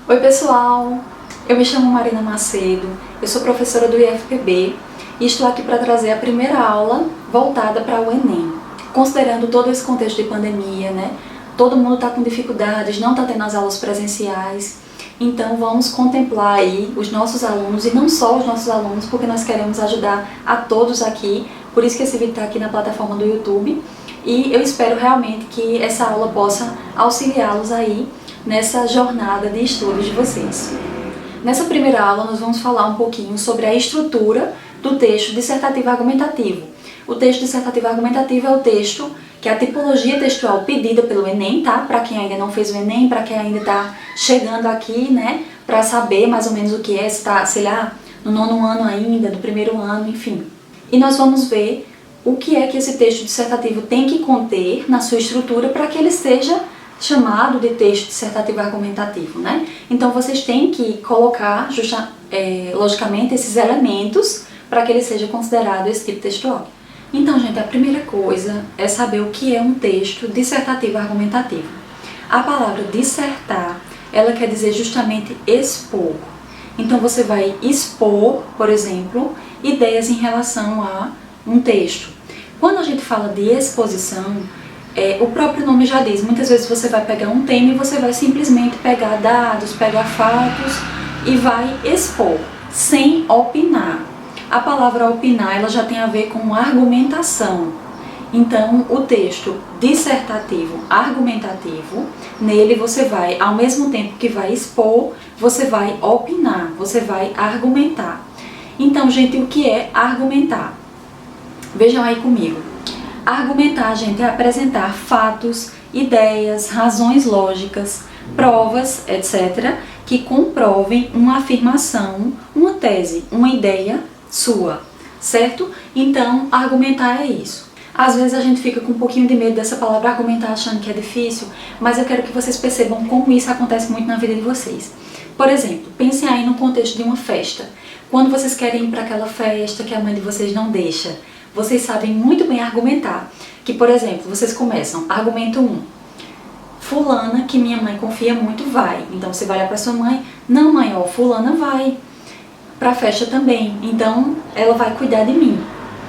Oi pessoal, eu me chamo Marina Macedo, eu sou professora do IFPB e estou aqui para trazer a primeira aula voltada para o Enem. Considerando todo esse contexto de pandemia, né? Todo mundo está com dificuldades, não está tendo as aulas presenciais, então vamos contemplar aí os nossos alunos e não só os nossos alunos, porque nós queremos ajudar a todos aqui, por isso que esse vídeo está aqui na plataforma do YouTube e eu espero realmente que essa aula possa auxiliá-los aí nessa jornada de estudos de vocês. Nessa primeira aula nós vamos falar um pouquinho sobre a estrutura do texto dissertativo argumentativo. O texto dissertativo argumentativo é o texto que é a tipologia textual pedida pelo Enem, tá? Para quem ainda não fez o Enem, para quem ainda está chegando aqui, né? Para saber mais ou menos o que é, se está, sei lá, no nono ano ainda, do primeiro ano, enfim. E nós vamos ver o que é que esse texto dissertativo tem que conter na sua estrutura para que ele seja chamado de texto dissertativo argumentativo, né? Então vocês têm que colocar, logicamente, esses elementos para que ele seja considerado esse tipo textual. Então, gente, a primeira coisa é saber o que é um texto dissertativo argumentativo. A palavra dissertar, ela quer dizer justamente expor. Então você vai expor, por exemplo, ideias em relação a um texto. Quando a gente fala de exposição, o próprio nome já diz, muitas vezes você vai pegar um tema e você vai simplesmente pegar dados, pegar fatos e vai expor, sem opinar. A palavra opinar, ela já tem a ver com argumentação. Então, o texto dissertativo argumentativo, nele você vai, ao mesmo tempo que vai expor, você vai opinar, você vai argumentar. Então, gente, o que é argumentar? Vejam aí comigo. Argumentar, gente, é apresentar fatos, ideias, razões lógicas, provas, etc., que comprovem uma afirmação, uma tese, uma ideia sua, certo? Então, argumentar é isso. Às vezes a gente fica com um pouquinho de medo dessa palavra argumentar, achando que é difícil, mas eu quero que vocês percebam como isso acontece muito na vida de vocês. Por exemplo, pensem aí no contexto de uma festa. Quando vocês querem ir para aquela festa que a mãe de vocês não deixa, vocês sabem muito bem argumentar. Que, por exemplo, vocês começam, argumento 1. Fulana, que minha mãe confia muito, vai. Então você vai olhar para sua mãe, não mãe, ó, fulana vai para a festa também, então ela vai cuidar de mim.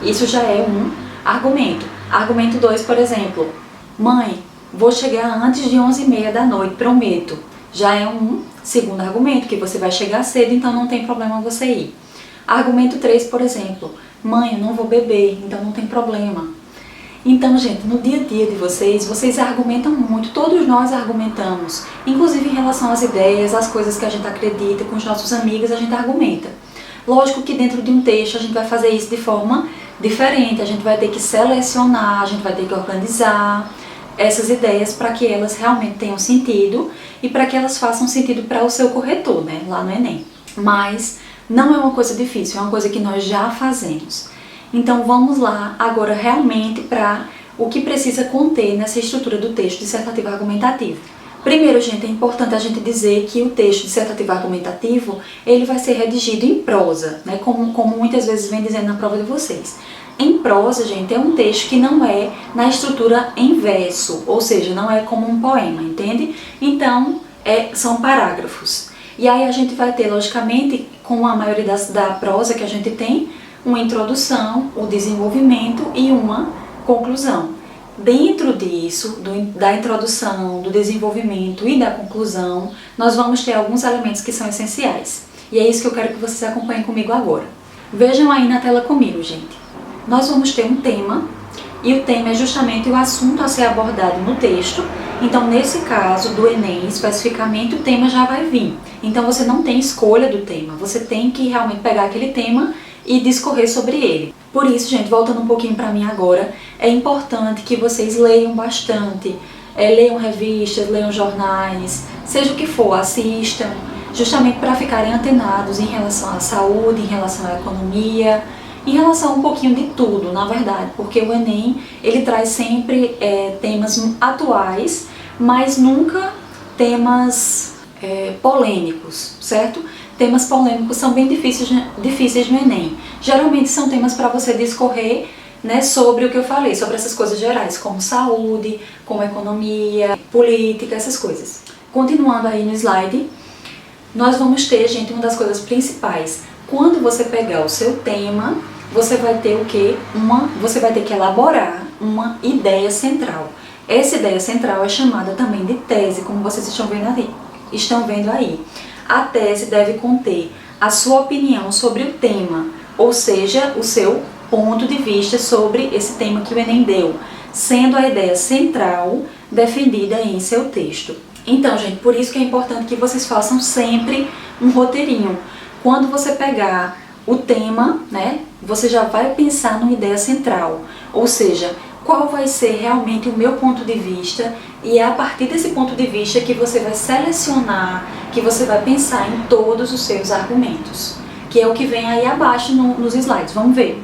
Isso já é um argumento. Argumento 2, por exemplo, mãe, vou chegar antes de 11h30 da noite, prometo. Já é um segundo argumento, que você vai chegar cedo, então não tem problema você ir. Argumento 3, por exemplo, mãe, eu não vou beber, então não tem problema. Então, gente, no dia a dia de vocês argumentam muito, todos nós argumentamos, inclusive em relação às ideias, às coisas que a gente acredita, com os nossos amigos a gente argumenta. Lógico que dentro de um texto a gente vai fazer isso de forma diferente, a gente vai ter que selecionar, a gente vai ter que organizar essas ideias para que elas realmente tenham sentido e para que elas façam sentido para o seu corretor, né, lá no Enem. Mas não é uma coisa difícil, é uma coisa que nós já fazemos. Então vamos lá agora realmente para o que precisa conter nessa estrutura do texto dissertativo argumentativo. Primeiro, gente, é importante a gente dizer que o texto dissertativo argumentativo, ele vai ser redigido em prosa, né, como muitas vezes vem dizendo na prova de vocês. Em prosa, gente, é um texto que não é na estrutura em verso, ou seja, não é como um poema, entende? Então, são parágrafos. E aí a gente vai ter, logicamente, com a maioria da prosa que a gente tem, uma introdução, o desenvolvimento e uma conclusão. Dentro disso, da introdução, do desenvolvimento e da conclusão, nós vamos ter alguns elementos que são essenciais. E é isso que eu quero que vocês acompanhem comigo agora. Vejam aí na tela comigo, gente. Nós vamos ter um tema, e o tema é justamente o assunto a ser abordado no texto. Então, nesse caso do Enem, especificamente, o tema já vai vir. Então, você não tem escolha do tema, você tem que realmente pegar aquele tema e discorrer sobre ele. Por isso, gente, voltando um pouquinho para mim agora, é importante que vocês leiam bastante, leiam revistas, leiam jornais, seja o que for, assistam, justamente para ficarem antenados em relação à saúde, em relação à economia, em relação a um pouquinho de tudo, na verdade, porque o Enem, ele traz sempre temas atuais, mas nunca temas polêmicos, certo? Temas polêmicos são bem difíceis no Enem. Geralmente são temas para você discorrer, né, sobre o que eu falei, sobre essas coisas gerais, como saúde, como economia, política, essas coisas. Continuando aí no slide, nós vamos ter, gente, uma das coisas principais. Quando você pegar o seu tema, você vai ter o quê? Você vai ter que elaborar uma ideia central. Essa ideia central é chamada também de tese, como vocês estão vendo aí. A tese deve conter a sua opinião sobre o tema, ou seja, o seu ponto de vista sobre esse tema que o Enem deu, sendo a ideia central defendida em seu texto. Então, gente, por isso que é importante que vocês façam sempre um roteirinho. Quando você pegar o tema, né, você já vai pensar numa ideia central, ou seja, qual vai ser realmente o meu ponto de vista, e é a partir desse ponto de vista que você vai selecionar, que você vai pensar em todos os seus argumentos, que é o que vem aí abaixo nos slides. Vamos ver.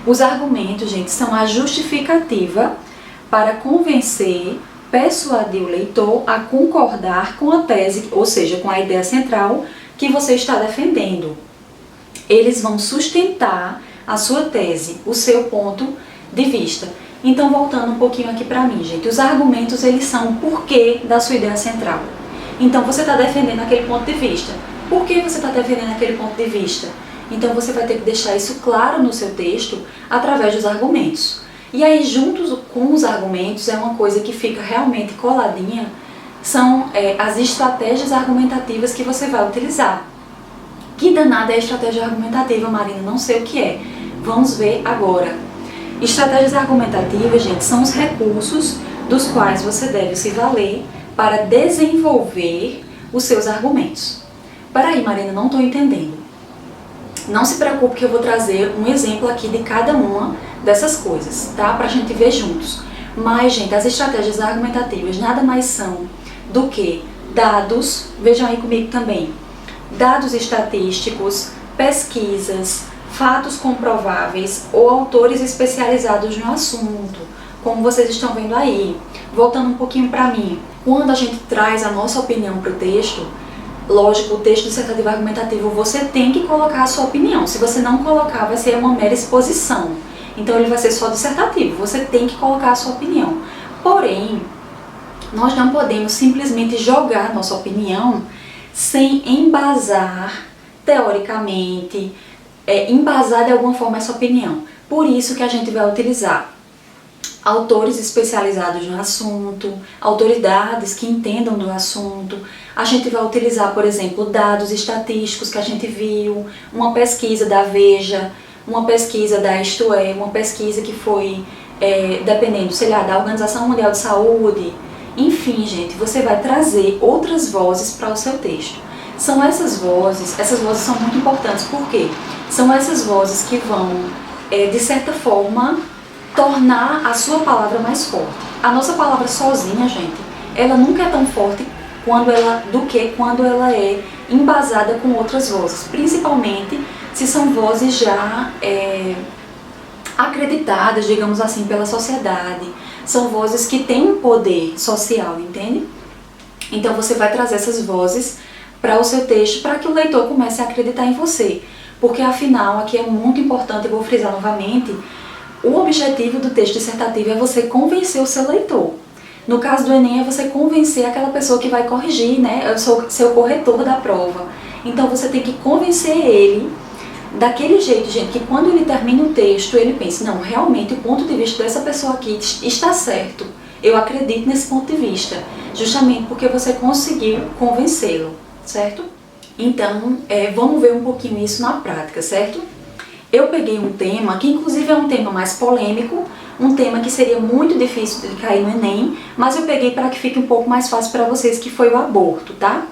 Os argumentos, gente, são a justificativa para convencer, persuadir o leitor a concordar com a tese, ou seja, com a ideia central que você está defendendo. Eles vão sustentar a sua tese, o seu ponto de vista. Então, voltando um pouquinho aqui para mim, gente, os argumentos, eles são o porquê da sua ideia central. Então, você está defendendo aquele ponto de vista. Por que você está defendendo aquele ponto de vista? Então, você vai ter que deixar isso claro no seu texto através dos argumentos. E aí, juntos com os argumentos, é uma coisa que fica realmente coladinha, são as estratégias argumentativas que você vai utilizar. Que danada é a estratégia argumentativa, Marina? Não sei o que é. Vamos ver agora. Estratégias argumentativas, gente, são os recursos dos quais você deve se valer para desenvolver os seus argumentos. Peraí, Marina, não estou entendendo. Não se preocupe que eu vou trazer um exemplo aqui de cada uma dessas coisas, tá? Pra gente ver juntos. Mas, gente, as estratégias argumentativas nada mais são do que dados, vejam aí comigo também, dados estatísticos, pesquisas, fatos comprováveis ou autores especializados no assunto, como vocês estão vendo aí. Voltando um pouquinho para mim, quando a gente traz a nossa opinião para o texto, lógico, o texto dissertativo argumentativo, você tem que colocar a sua opinião. Se você não colocar, vai ser uma mera exposição. Então ele vai ser só dissertativo, você tem que colocar a sua opinião. Porém, nós não podemos simplesmente jogar a nossa opinião sem embasar teoricamente, embasar de alguma forma essa opinião. Por isso que a gente vai utilizar autores especializados no assunto, autoridades que entendam do assunto. A gente vai utilizar, por exemplo, dados estatísticos que a gente viu, uma pesquisa da Veja, uma pesquisa da Isto É, uma pesquisa que foi, dependendo, sei lá, da Organização Mundial de Saúde. Enfim, gente, você vai trazer outras vozes para o seu texto. São essas vozes são muito importantes, porque são essas vozes que vão, de certa forma, tornar a sua palavra mais forte. A nossa palavra sozinha, gente, ela nunca é tão forte do que quando ela é embasada com outras vozes, principalmente se são vozes já acreditadas, digamos assim, pela sociedade. São vozes que têm um poder social, entende? Então você vai trazer essas vozes para o seu texto para que o leitor comece a acreditar em você. Porque afinal, aqui é muito importante, eu vou frisar novamente, o objetivo do texto dissertativo é você convencer o seu leitor. No caso do Enem, é você convencer aquela pessoa que vai corrigir, né? Eu sou seu corretor da prova. Então você tem que convencer ele daquele jeito, gente, que quando ele termina o texto, ele pense, não, realmente o ponto de vista dessa pessoa aqui está certo. Eu acredito nesse ponto de vista, justamente porque você conseguiu convencê-lo, certo? Então, vamos ver um pouquinho isso na prática, certo? Eu peguei um tema, que inclusive é um tema mais polêmico, um tema que seria muito difícil de cair no Enem, mas eu peguei para que fique um pouco mais fácil para vocês, que foi o aborto, tá?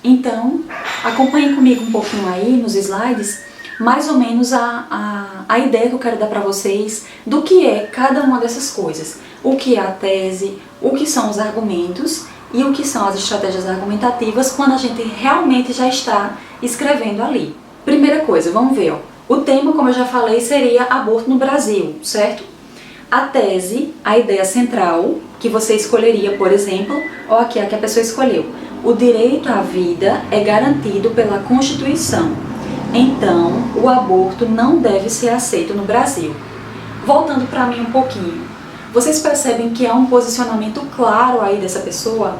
Então, acompanhem comigo um pouquinho aí nos slides, mais ou menos a ideia que eu quero dar para vocês do que é cada uma dessas coisas. O que é a tese, o que são os argumentos e o que são as estratégias argumentativas quando a gente realmente já está escrevendo ali. Primeira coisa, vamos ver, ó. O tema, como eu já falei, seria aborto no Brasil, certo? A tese, a ideia central, que você escolheria, por exemplo, ó, aqui é a que a pessoa escolheu. O direito à vida é garantido pela Constituição. Então, o aborto não deve ser aceito no Brasil. Voltando para mim um pouquinho, vocês percebem que há um posicionamento claro aí dessa pessoa?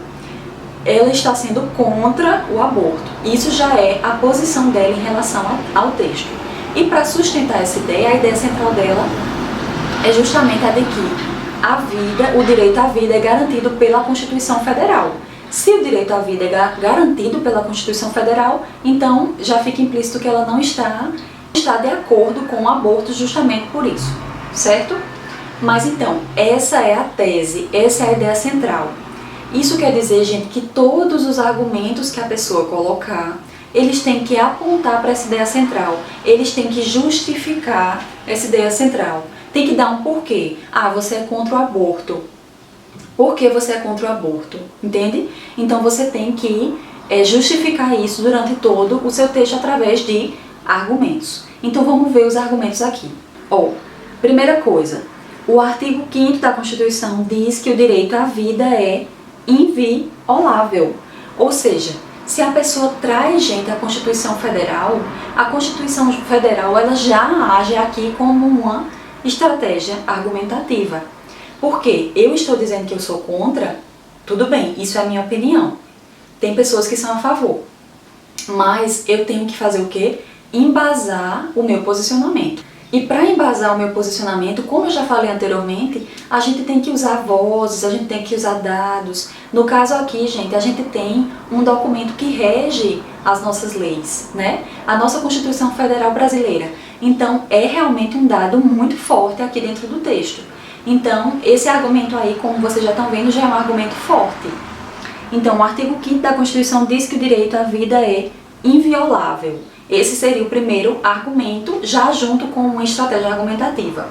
ela está sendo contra o aborto. Isso já é a posição dela em relação ao texto. E para sustentar essa ideia, a ideia central dela é justamente a de que a vida, o direito à vida é garantido pela Constituição Federal. Se o direito à vida é garantido pela Constituição Federal, então já fica implícito que ela não está de acordo com o aborto justamente por isso, certo? Mas então, essa é a tese, essa é a ideia central. Isso quer dizer, gente, que todos os argumentos que a pessoa colocar, eles têm que apontar para essa ideia central, eles têm que justificar essa ideia central. Tem que dar um porquê. Ah, você é contra o aborto. Por que você é contra o aborto? Entende? Então você tem que justificar isso durante todo o seu texto através de argumentos. Então vamos ver os argumentos aqui. Primeira coisa, o artigo 5º da Constituição diz que o direito à vida é inviolável. Ou seja, se a pessoa traz, gente, a Constituição Federal, a Constituição Federal ela já age aqui como uma estratégia argumentativa. Porque eu estou dizendo que eu sou contra, tudo bem, isso é a minha opinião. Tem pessoas que são a favor. Mas eu tenho que fazer o quê? Embasar o meu posicionamento. E para embasar o meu posicionamento, como eu já falei anteriormente, a gente tem que usar vozes, a gente tem que usar dados. No caso aqui, gente, a gente tem um documento que rege as nossas leis, né? A nossa Constituição Federal Brasileira. Então, é realmente um dado muito forte aqui dentro do texto. Então, esse argumento aí, como vocês já estão vendo, já é um argumento forte. Então, o artigo 5º da Constituição diz que o direito à vida é inviolável. Esse seria o primeiro argumento, já junto com uma estratégia argumentativa.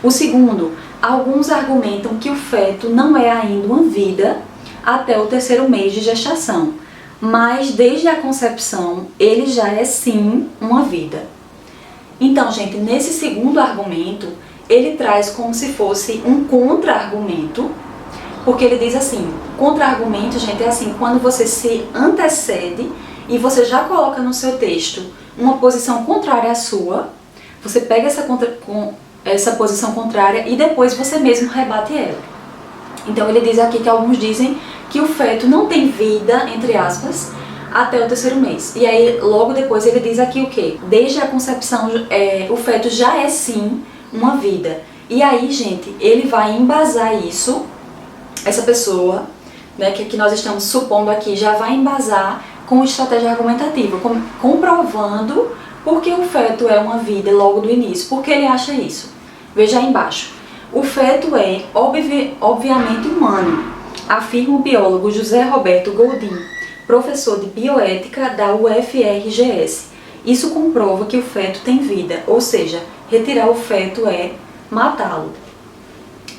O segundo, alguns argumentam que o feto não é ainda uma vida até o 3º mês de gestação, mas desde a concepção ele já é sim uma vida. Então, gente, nesse segundo argumento, ele traz como se fosse um contra-argumento, porque ele diz assim, contra-argumento, gente, é assim, quando você se antecede e você já coloca no seu texto uma posição contrária à sua, você pega essa posição contrária e depois você mesmo rebate ela. Então ele diz aqui que alguns dizem que o feto não tem vida, entre aspas, até o 3º mês. E aí logo depois ele diz aqui o quê? Desde a concepção o feto já é sim uma vida. E aí, gente, ele vai embasar isso, essa pessoa, né, que nós estamos supondo aqui, já vai embasar com estratégia argumentativa, comprovando por que o feto é uma vida logo do início. Por que ele acha isso? Veja aí embaixo. O feto é obviamente humano, afirma o biólogo José Roberto Goldin, professor de bioética da UFRGS. Isso comprova que o feto tem vida, ou seja, retirar o feto é matá-lo.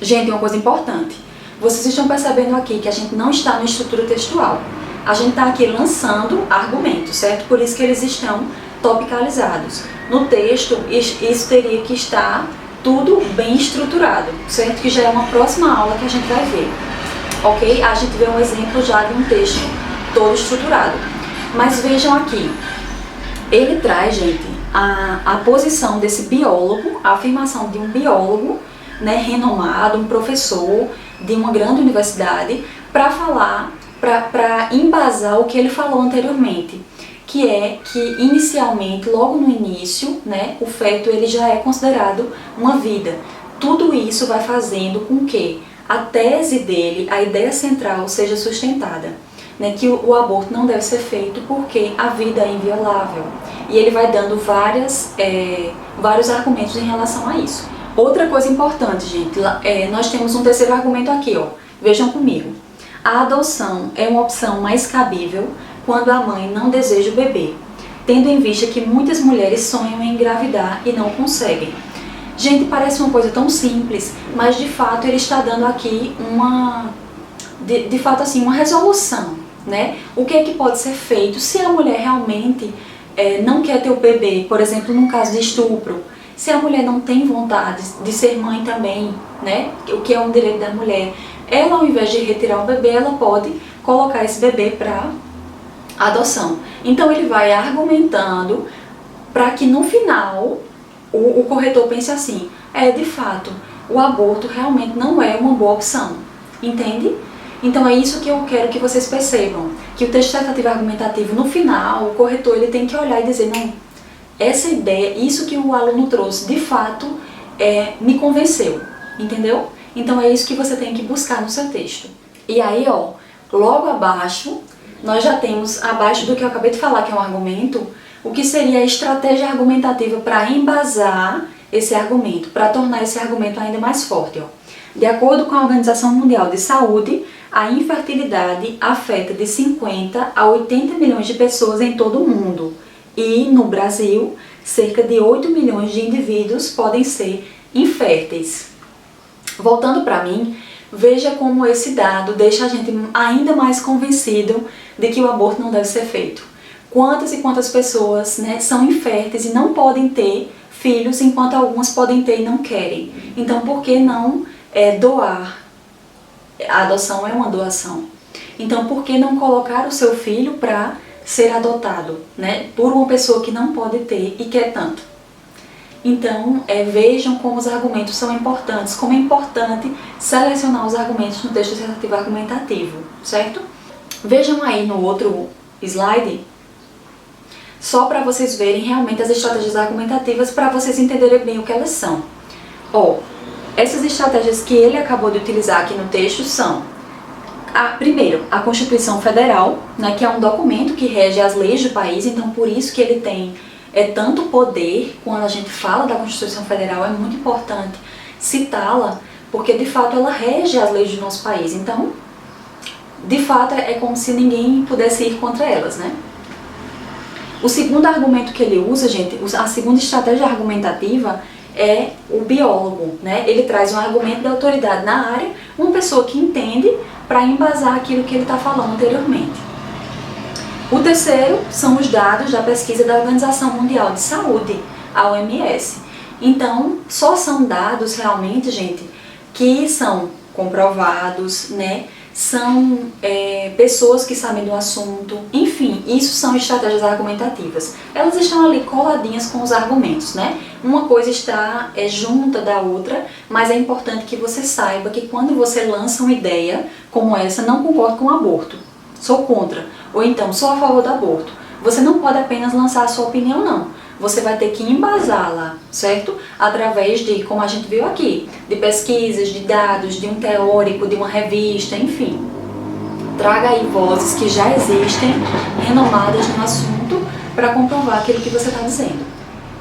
Gente, uma coisa importante. Vocês estão percebendo aqui que a gente não está na estrutura textual. A gente está aqui lançando argumentos, certo? Por isso que eles estão topicalizados. No texto, isso teria que estar tudo bem estruturado, certo? Que já é uma próxima aula que a gente vai ver, ok? A gente vê um exemplo já de um texto todo estruturado. Mas vejam aqui, ele traz, gente, a posição desse biólogo, a afirmação de um biólogo, né, renomado, um professor de uma grande universidade, para falar, para embasar o que ele falou anteriormente, que é que inicialmente, logo no início, né, o feto ele já é considerado uma vida. Tudo isso vai fazendo com que a tese dele, a ideia central, seja sustentada, né, que o aborto não deve ser feito porque a vida é inviolável. E ele vai dando vários argumentos em relação a isso. Outra coisa importante, gente, nós temos um terceiro argumento aqui, ó. Vejam comigo. A adoção é uma opção mais cabível quando a mãe não deseja o bebê, tendo em vista que muitas mulheres sonham em engravidar e não conseguem. Gente, parece uma coisa tão simples, mas de fato ele está dando aqui uma resolução, né? O que é que pode ser feito se a mulher realmente não quer ter o bebê, por exemplo, num caso de estupro, se a mulher não tem vontade de ser mãe também, né? O que é um direito da mulher, ela ao invés de retirar o bebê, ela pode colocar esse bebê para adoção. Então ele vai argumentando para que no final o corretor pense assim, de fato, o aborto realmente não é uma boa opção, entende? Então é isso que eu quero que vocês percebam, que o texto dissertativo argumentativo, no final, o corretor ele tem que olhar e dizer, não, essa ideia, isso que o aluno trouxe, de fato, me convenceu, entendeu? Então é isso que você tem que buscar no seu texto. E aí, ó, logo abaixo, nós já temos, abaixo do que eu acabei de falar, que é um argumento, o que seria a estratégia argumentativa para embasar esse argumento, para tornar esse argumento ainda mais forte, ó. De acordo com a Organização Mundial de Saúde, a infertilidade afeta de 50 a 80 milhões de pessoas em todo o mundo. E, no Brasil, cerca de 8 milhões de indivíduos podem ser inférteis. Voltando para mim, veja como esse dado deixa a gente ainda mais convencido de que o aborto não deve ser feito. Quantas e quantas pessoas, né, são inférteis e não podem ter filhos, enquanto algumas podem ter e não querem. Então, por que não doar? A adoção é uma doação. Então, por que não colocar o seu filho para ser adotado, né, por uma pessoa que não pode ter e quer tanto? Então, vejam como os argumentos são importantes, como é importante selecionar os argumentos no texto dissertativo argumentativo, certo? Vejam aí no outro slide, só para vocês verem realmente as estratégias argumentativas, para vocês entenderem bem o que elas são. Ó, essas estratégias que ele acabou de utilizar aqui no texto são, primeiro, a Constituição Federal, né, que é um documento que rege as leis do país, então por isso que ele tem tanto poder. Quando a gente fala da Constituição Federal, é muito importante citá-la, porque de fato ela rege as leis do nosso país, então de fato é como se ninguém pudesse ir contra elas, né? O segundo argumento que ele usa, gente, a segunda estratégia argumentativa é o biólogo, né? Ele traz um argumento de autoridade na área, uma pessoa que entende, para embasar aquilo que ele está falando anteriormente. O terceiro são os dados da pesquisa da Organização Mundial de Saúde, a OMS. Então, só são dados realmente, gente, que são comprovados, né? São pessoas que sabem do assunto, enfim, isso são estratégias argumentativas. Elas estão ali coladinhas com os argumentos, né? Uma coisa está junta da outra, mas é importante que você saiba que quando você lança uma ideia como essa, não concordo com o aborto, sou contra, ou então sou a favor do aborto, você não pode apenas lançar a sua opinião, não. Você vai ter que embasá-la, certo? Através de, como a gente viu aqui, de pesquisas, de dados, de um teórico, de uma revista, enfim. Traga aí vozes que já existem, renomadas no assunto, para comprovar aquilo que você está dizendo.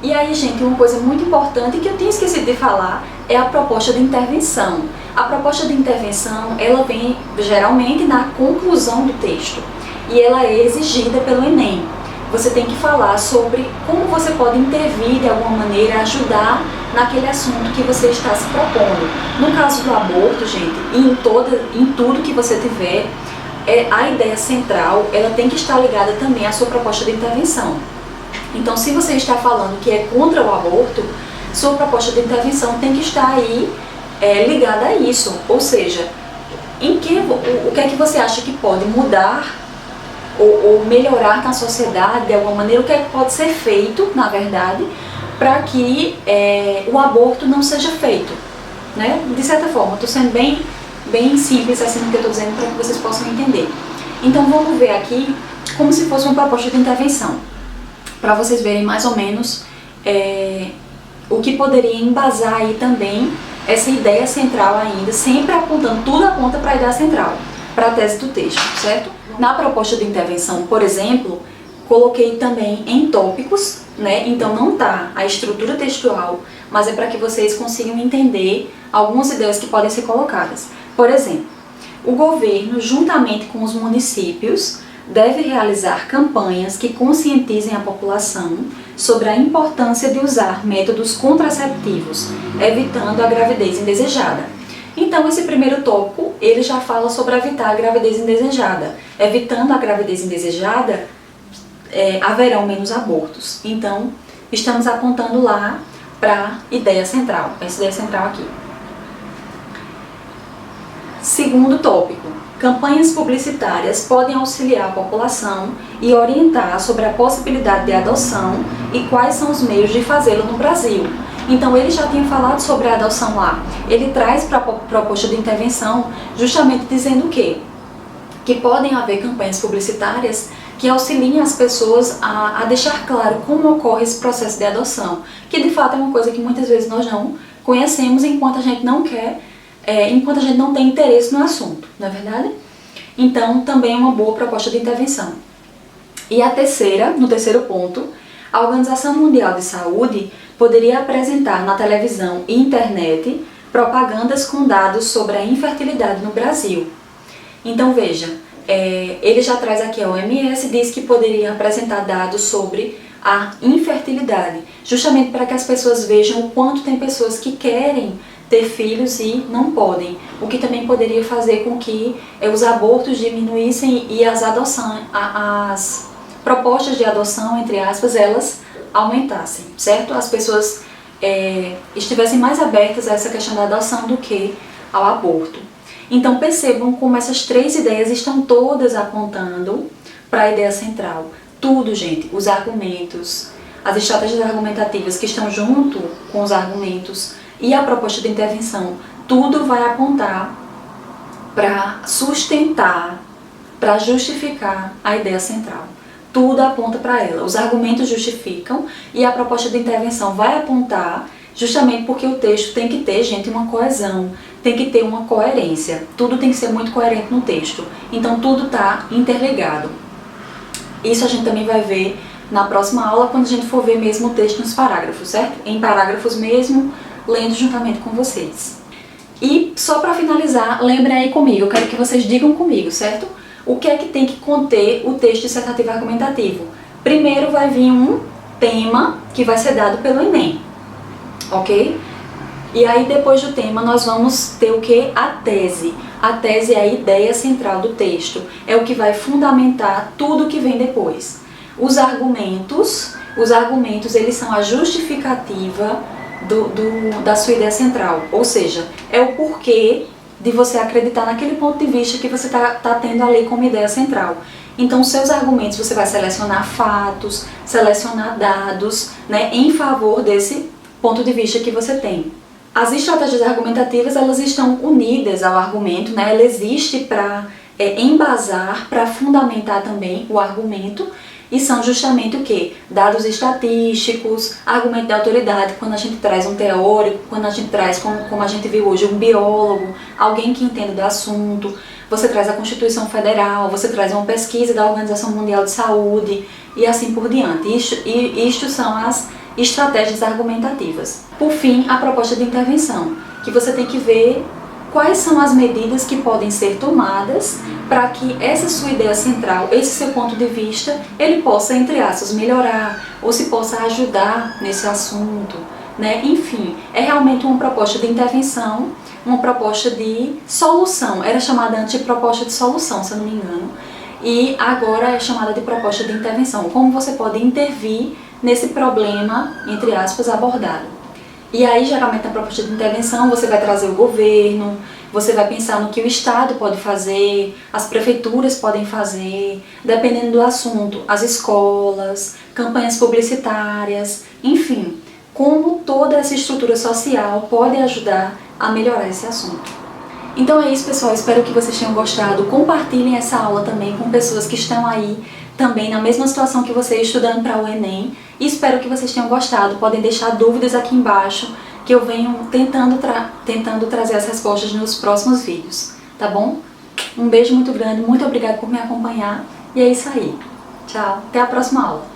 E aí, gente, uma coisa muito importante que eu tinha esquecido de falar é a proposta de intervenção. A proposta de intervenção, ela vem geralmente na conclusão do texto e ela é exigida pelo Enem. Você tem que falar sobre como você pode intervir de alguma maneira, ajudar naquele assunto que você está se propondo. No caso do aborto, gente, em tudo que você tiver, a ideia central, ela tem que estar ligada também à sua proposta de intervenção. Então, se você está falando que é contra o aborto, sua proposta de intervenção tem que estar aí ligada a isso. Ou seja, o que é que você acha que pode mudar ou melhorar na sociedade de alguma maneira, o que é que pode ser feito, na verdade, para que o aborto não seja feito, né? De certa forma, estou sendo bem simples assim no que eu estou dizendo para que vocês possam entender. Então vamos ver aqui como se fosse uma proposta de intervenção, para vocês verem mais ou menos o que poderia embasar aí também essa ideia central ainda, sempre apontando, tudo aponta para a ideia central, para a tese do texto, certo? Na proposta de intervenção, por exemplo, coloquei também em tópicos, né? Então não está a estrutura textual, mas é para que vocês consigam entender algumas ideias que podem ser colocadas. Por exemplo, o governo, juntamente com os municípios, deve realizar campanhas que conscientizem a população sobre a importância de usar métodos contraceptivos, evitando a gravidez indesejada. Então, esse primeiro tópico, ele já fala sobre evitar a gravidez indesejada. Evitando a gravidez indesejada, haverão menos abortos. Então, estamos apontando lá para a ideia central, essa ideia central aqui. Segundo tópico, campanhas publicitárias podem auxiliar a população e orientar sobre a possibilidade de adoção e quais são os meios de fazê-lo no Brasil. Então ele já tinha falado sobre a adoção lá. Ele traz para a proposta de intervenção justamente dizendo o quê? que podem haver campanhas publicitárias que auxiliem as pessoas a deixar claro como ocorre esse processo de adoção, que de fato é uma coisa que muitas vezes nós não conhecemos enquanto a gente não quer, enquanto a gente não tem interesse no assunto, não é verdade? Então, também é uma boa proposta de intervenção. E a terceira, no terceiro ponto, a Organização Mundial de Saúde poderia apresentar na televisão e internet propagandas com dados sobre a infertilidade no Brasil. Então veja, ele já traz aqui a OMS, diz que poderia apresentar dados sobre a infertilidade, justamente para que as pessoas vejam o quanto tem pessoas que querem ter filhos e não podem, o que também poderia fazer com que os abortos diminuíssem e as propostas de adoção, entre aspas, elas aumentassem, certo? As pessoas estivessem mais abertas a essa questão da adoção do que ao aborto. Então percebam como essas três ideias estão todas apontando para a ideia central. Tudo, gente, os argumentos, as estratégias argumentativas que estão junto com os argumentos e a proposta de intervenção, tudo vai apontar para sustentar, para justificar a ideia central. Tudo aponta para ela. Os argumentos justificam e a proposta de intervenção vai apontar justamente porque o texto tem que ter, gente, uma coesão, tem que ter uma coerência. Tudo tem que ser muito coerente no texto. Então tudo está interligado. Isso a gente também vai ver na próxima aula, quando a gente for ver mesmo o texto nos parágrafos, certo? Em parágrafos mesmo, lendo juntamente com vocês. E só para finalizar, lembrem aí comigo, eu quero que vocês digam comigo, certo? O que é que tem que conter o texto dissertativo argumentativo? Primeiro vai vir um tema que vai ser dado pelo Enem, ok? E aí depois do tema nós vamos ter o que? A tese. A tese é a ideia central do texto, é o que vai fundamentar tudo que vem depois. Os argumentos eles são a justificativa da sua ideia central, ou seja, é o porquê de você acreditar naquele ponto de vista que você tá tendo ali como ideia central. Então, seus argumentos, você vai selecionar fatos, selecionar dados, né, em favor desse ponto de vista que você tem. As estratégias argumentativas, elas estão unidas ao argumento, né, ela existe para embasar, para fundamentar também o argumento, e são justamente o que? Dados estatísticos, argumento de autoridade, quando a gente traz um teórico, quando a gente traz, como a gente viu hoje, um biólogo, alguém que entenda do assunto, você traz a Constituição Federal, você traz uma pesquisa da Organização Mundial de Saúde e assim por diante. Isto são as estratégias argumentativas. Por fim, a proposta de intervenção, que você tem que ver quais são as medidas que podem ser tomadas para que essa sua ideia central, esse seu ponto de vista, ele possa, entre aspas, melhorar ou se possa ajudar nesse assunto, né? Enfim, é realmente uma proposta de intervenção, uma proposta de solução. Era chamada antes de proposta de solução, se eu não me engano, e agora é chamada de proposta de intervenção. Como você pode intervir nesse problema, entre aspas, abordado. E aí, geralmente, na proposta de intervenção, você vai trazer o governo, você vai pensar no que o Estado pode fazer, as prefeituras podem fazer, dependendo do assunto, as escolas, campanhas publicitárias, enfim, como toda essa estrutura social pode ajudar a melhorar esse assunto. Então é isso, pessoal, espero que vocês tenham gostado. Compartilhem essa aula também com pessoas que estão aí também na mesma situação que você, estudando para o Enem. E espero que vocês tenham gostado. Podem deixar dúvidas aqui embaixo, que eu venho tentando trazer as respostas nos próximos vídeos, tá bom? Um beijo muito grande, muito obrigada por me acompanhar. E é isso aí. Tchau, até a próxima aula.